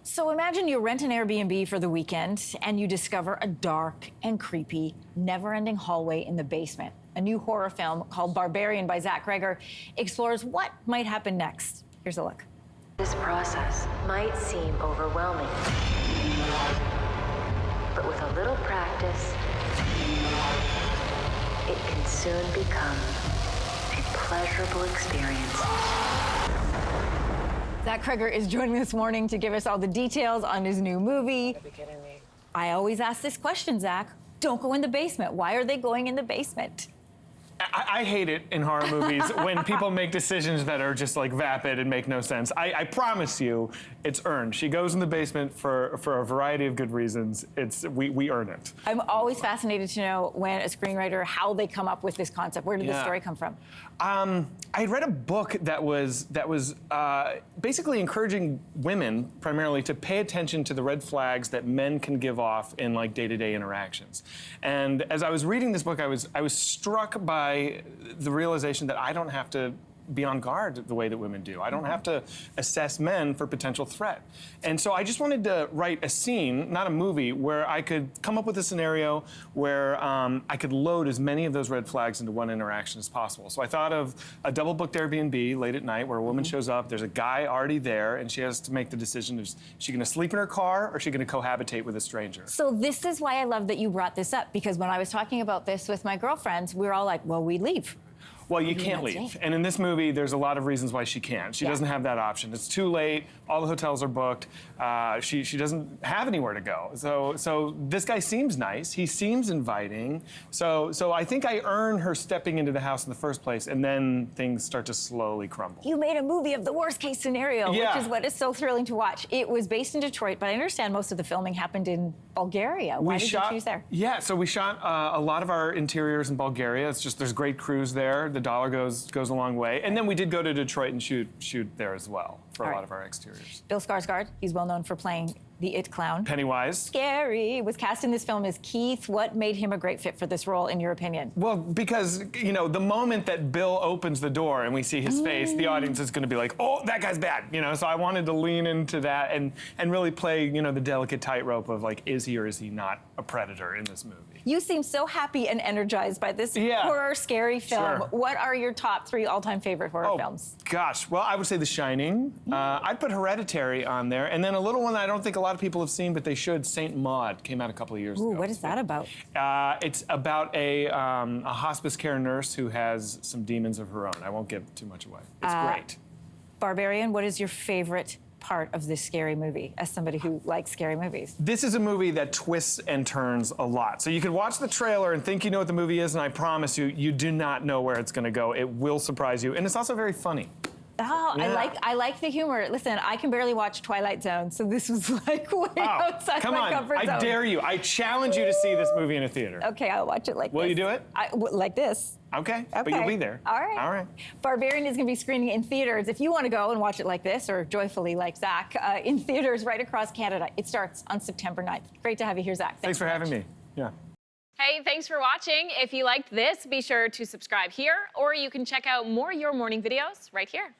So imagine you rent an Airbnb for the weekend and you discover a dark and creepy, never-ending hallway in the basement. A new horror film called Barbarian by Zach Cregger explores what might happen next. Here's a look. This process might seem overwhelming, but with a little practice, it can soon become a pleasurable experience. Zach Cregger is joining me this morning to give us all the details on his new movie. Are you kidding me? I always ask this question, Zach. Don't go in the basement. Why are they going in the basement? I hate it in horror movies when people make decisions that are just like vapid and make no sense. I promise you, it's earned. She goes in the basement for a variety of good reasons. We earn it. I'm always fascinated to know when a screenwriter, how they come up with this concept. Where did this story come from? I had read a book that was basically encouraging women primarily to pay attention to the red flags that men can give off in like day-to-day interactions. And as I was reading this book, I was struck by the realization that I don't have to be on guard the way that women do. I don't have to assess men for potential threat. And so I just wanted to write a scene, not a movie, where I could come up with a scenario where I could load as many of those red flags into one interaction as possible. So I thought of a double-booked Airbnb late at night where a woman shows up, there's a guy already there, and she has to make the decision, is she gonna sleep in her car or is she gonna cohabitate with a stranger? So this is why I love that you brought this up, because when I was talking about this with my girlfriends, we were all like, well, we leave. Well, you can't leave. And in this movie, there's a lot of reasons why she can't. She doesn't have that option. It's too late. All the hotels are booked. She doesn't have anywhere to go. So this guy seems nice. He seems inviting. So I think I earn her stepping into the house in the first place, and then things start to slowly crumble. You made a movie of the worst case scenario, which is what is so thrilling to watch. It was based in Detroit, but I understand most of the filming happened in Bulgaria. Why did you choose there? Yeah, so we shot a lot of our interiors in Bulgaria. It's just, there's great crews there. The dollar goes a long way. And then we did go to Detroit and shoot there as well for a lot of our exteriors. Bill Skarsgård, he's well known for playing the It Clown. Pennywise. Scary was cast in this film as Keith. What made him a great fit for this role, in your opinion? Well, because, you know, the moment that Bill opens the door and we see his face, the audience is going to be like, oh, that guy's bad, you know? So I wanted to lean into that and really play, you know, the delicate tightrope of like, is he or is he not a predator in this movie? You seem so happy and energized by this horror, scary film. Sure. What are your top 3 all-time favorite horror films? Gosh, well, I would say The Shining. I'd put Hereditary on there. And then a little one that I don't think a lot of people have seen, but they should, Saint Maud, came out a couple of years ago. What is that about? It's about a hospice care nurse who has some demons of her own. I won't give too much away. It's great. Barbarian, what is your favorite part of this scary movie, as somebody who likes scary movies? This is a movie that twists and turns a lot. So you can watch the trailer and think you know what the movie is, and I promise you, you do not know where it's gonna go. It will surprise you, and it's also very funny. Oh, Yeah. I like the humor. Listen, I can barely watch Twilight Zone, so this was like way outside my comfort zone. I dare you. I challenge you to see this movie in a theater. Okay, I'll watch it like this. Will you do it? Like this. Okay, but you'll be there. All right. All right. Barbarian is going to be screening in theaters. If you want to go and watch it like this, or joyfully like Zach, in theaters right across Canada. It starts on September 9th. Great to have you here, Zach. Thanks for having me. Yeah. Hey, thanks for watching. If you liked this, be sure to subscribe here, or you can check out more Your Morning videos right here.